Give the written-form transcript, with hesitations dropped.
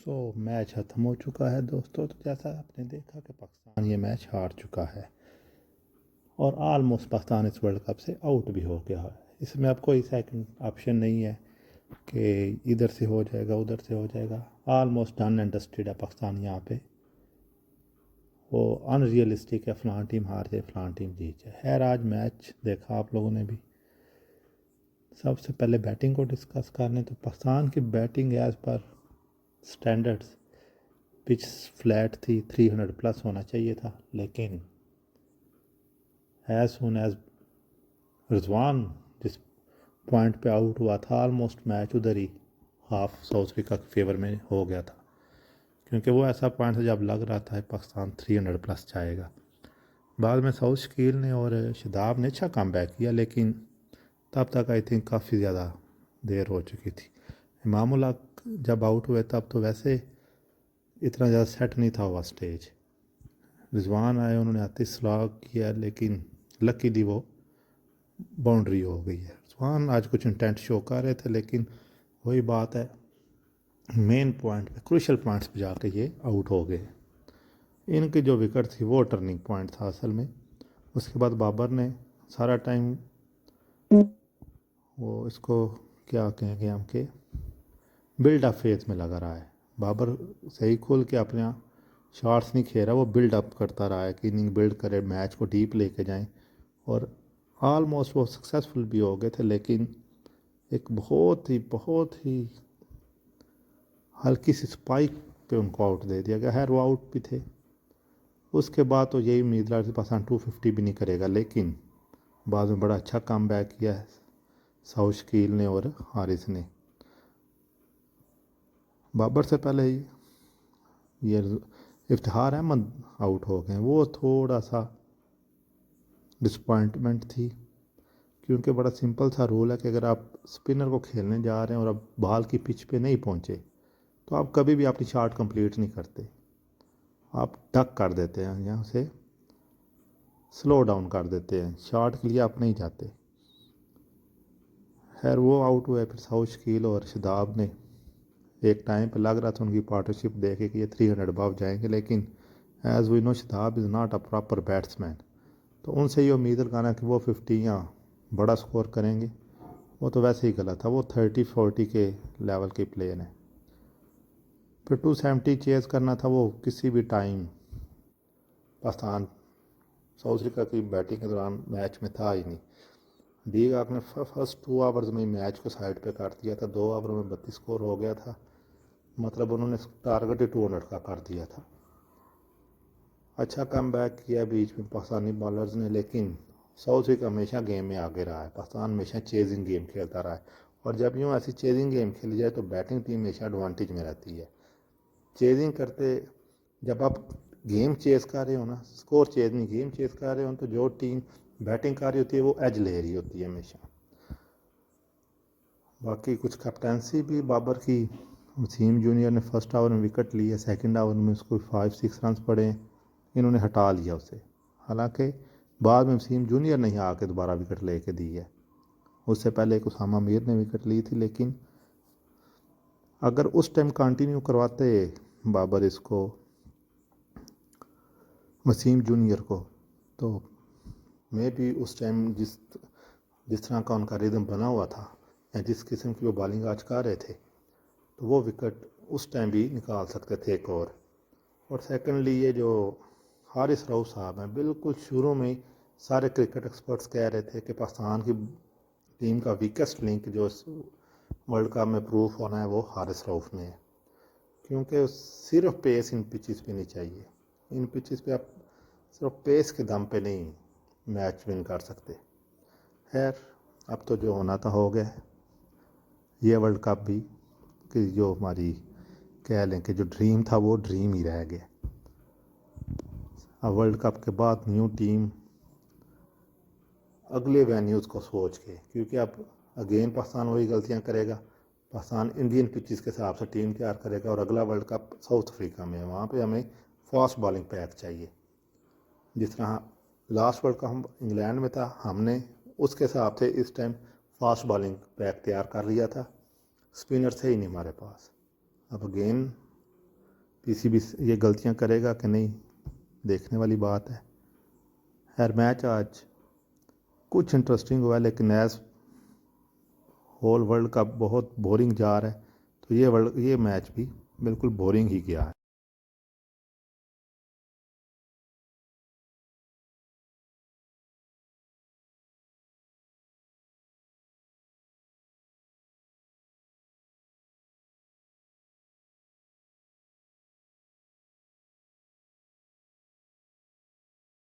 Match ختم ہو چکا ہے دوستوں. تو جیسا آپ نے دیکھا کہ پاکستان یہ میچ ہار چکا ہے اور آلموسٹ پاکستان اس ورلڈ کپ سے آؤٹ بھی ہو گیا ہے. اس میں اب کوئی سیکنڈ آپشن نہیں ہے کہ ادھر سے ہو جائے گا ادھر سے ہو جائے گا. آلموسٹ ڈن اینڈ ڈسٹڈ ہے پاکستان یہاں پہ. وہ ان ریئلسٹک ہے فلاں ٹیم ہار جائے فلاں ٹیم جیت جائے. خیر آج میچ دیکھا آپ لوگوں نے بھی. سب سے پہلے بیٹنگ کو ڈسکس کرنے تو پاکستان کی batting as per standards pitch flat تھی, 300 پلس ہونا چاہیے تھا, لیکن ایز سون ایز رضوان جس پوائنٹ پہ آؤٹ ہوا تھا آلموسٹ میچ ادھر ہی ہاف ساؤتھ افریقہ کے فیور میں ہو گیا تھا, کیونکہ وہ ایسا پوائنٹ تھا جب لگ رہا تھا پاکستان 300 پلس جائے گا. بعد میں سعود شکیل نے اور شاداب نے اچھا کم بیک کیا, لیکن تب تک آئی تھنک کافی زیادہ دیر ہو چکی تھی. امام الحق جب آؤٹ ہوئے تب تو ویسے اتنا زیادہ سیٹ نہیں تھا ہوا سٹیج. رضوان آئے, انہوں نے آتے سلاگ کیا, لیکن لکیلی وہ باؤنڈری ہو گئی ہے. رضوان آج کچھ انٹینٹ شو کر رہے تھے, لیکن وہی بات ہے مین پوائنٹ پہ کروشل پوائنٹس پہ جا کے یہ آؤٹ ہو گئے. ان کی جو وکٹ تھی وہ ٹرننگ پوائنٹ تھا اصل میں. اس کے بعد بابر نے سارا ٹائم وہ اس کو کیا کہیں گے ہم کہ بلڈ اپ فیز میں لگا رہا ہے. بابر صحیح کھول کے اپنے شارٹس نہیں کھیل رہا, وہ بلڈ اپ کرتا رہا ہے کہ اننگ بلڈ کرے, میچ کو ڈیپ لے کے جائیں, اور آلموسٹ وہ سکسیزفل بھی ہو گئے تھے. لیکن ایک بہت ہی ہلکی سی سپائک پہ ان کو آؤٹ دے دیا گیا. خیر وہ آؤٹ بھی تھے. اس کے بعد تو یہی امید رہا کہ پاکستان 250 بھی نہیں کرے گا, لیکن بعد میں بڑا اچھا کم بیک کیا ہے سعود شکیل نے اور حارث نے. بابر سے پہلے ہی یہ افتخار احمد آؤٹ ہو گئے. وہ تھوڑا سا ڈسپوائنٹمنٹ تھی, کیونکہ بڑا سمپل سا رول ہے کہ اگر آپ سپنر کو کھیلنے جا رہے ہیں اور اب بال کی پچ پہ نہیں پہنچے تو آپ کبھی بھی اپنی شاٹ کمپلیٹ نہیں کرتے, آپ ڈک کر دیتے ہیں, یہاں سے سلو ڈاؤن کر دیتے ہیں, شاٹ کے لیے آپ نہیں جاتے. خیر وہ آؤٹ ہوئے. پھر سعود شکیل اور شاداب نے ایک ٹائم پہ لگ رہا تھا ان کی پارٹنرشپ دیکھے کہ یہ 300 ابو جائیں گے, لیکن as we know Shadab is not a proper batsman. تو ان سے یہ امید لگانا کہ وہ 50 یا بڑا سکور کریں گے, وہ تو ویسے ہی غلط تھا. وہ 30-40 کے لیول کے پلیئر ہیں. پھر 270 چیز کرنا تھا, وہ کسی بھی ٹائم پاکستان ساؤتھ افریقہ کی بیٹنگ کے دوران میچ میں تھا ہی نہیں. ڈی گاک نے فرسٹ 2 آورز میں میچ کو سائڈ پہ کر دیا تھا. 2 اوور میں 32 سکور ہو گیا تھا, مطلب انہوں نے ٹارگٹ ہی 200 کا کر دیا تھا. اچھا کم بیک کیا بیچ میں پاکستانی بالرز نے, لیکن ساؤتھ افریقہ ہمیشہ گیم میں آگے رہا ہے. پاکستان ہمیشہ چیزنگ گیم کھیلتا رہا ہے, اور جب یوں ایسی چیزنگ گیم کھیلی جائے تو بیٹنگ ٹیم ہمیشہ ایڈوانٹیج میں رہتی ہے. چیزنگ کرتے جب آپ گیم چیز کر رہے ہو نا, سکور چیز نہیں گیم چیز کر رہے ہو, تو جو ٹیم بیٹنگ کر رہی ہوتی ہے وہ ایج لے رہی ہوتی ہے ہمیشہ. باقی کچھ کیپٹنسی بھی بابر کی. وسیم جونیئر نے فرسٹ اوور میں وکٹ لی ہے, سیکنڈ اوور میں اس کو 5-6 رنز پڑے, انہوں نے ہٹا لیا اسے. حالانکہ بعد میں وسیم جونیئر نہیں آ کے دوبارہ وکٹ لے کے دی ہے. اس سے پہلے ایک اسامہ میر نے وکٹ لی تھی, لیکن اگر اس ٹائم کنٹینیو کرواتے بابر اس کو وسیم جونیئر کو, تو میں بھی اس ٹائم جس طرح کا ان کا ریدم بنا ہوا تھا یا جس قسم کی وہ بالنگ آج کر رہے تھے, تو وہ وکٹ اس ٹائم بھی نکال سکتے تھے ایک اور. اور سیکنڈلی یہ جو حارث رؤف صاحب ہیں, بالکل شروع میں سارے کرکٹ ایکسپرٹس کہہ رہے تھے کہ پاکستان کی ٹیم کا ویکسٹ لنک جو ورلڈ کپ میں پروف ہونا ہے وہ حارث رؤف میں ہے, کیونکہ صرف پیس ان پچز پہ نہیں چاہیے. ان پچز پہ آپ صرف پیس کے دم پہ نہیں میچ ون کر سکتے. خیر اب تو جو ہونا تھا ہو گیا. یہ ورلڈ کپ بھی کہ جو ہماری کہہ لیں کہ جو ڈریم تھا وہ ڈریم ہی رہ گیا. اب ورلڈ کپ کے بعد نیو ٹیم اگلے وینیوز کو سوچ کے, کیونکہ اب اگین پاکستان وہی غلطیاں کرے گا. پاکستان انڈین پچز کے حساب سے ٹیم تیار کرے گا, اور اگلا ورلڈ کپ ساؤتھ افریقہ میں ہے, وہاں پہ ہمیں فاسٹ بالنگ پیک چاہیے. جس طرح لاسٹ ورلڈ کپ ہم انگلینڈ میں تھا, ہم نے اس کے حساب سے اس ٹائم فاسٹ بالنگ پیک تیار کر لیا تھا. اسپنر تھے ہی نہیں ہمارے پاس. اب اگین پی سی بی یہ غلطیاں کرے گا کہ نہیں، دیکھنے والی بات ہے۔ خیر میچ آج کچھ انٹرسٹنگ ہوا ہے، لیکن ایز ہول ورلڈ کپ بہت بورنگ جا رہا ہے، تو یہ میچ بھی بالکل بورنگ ہی گیا ہے۔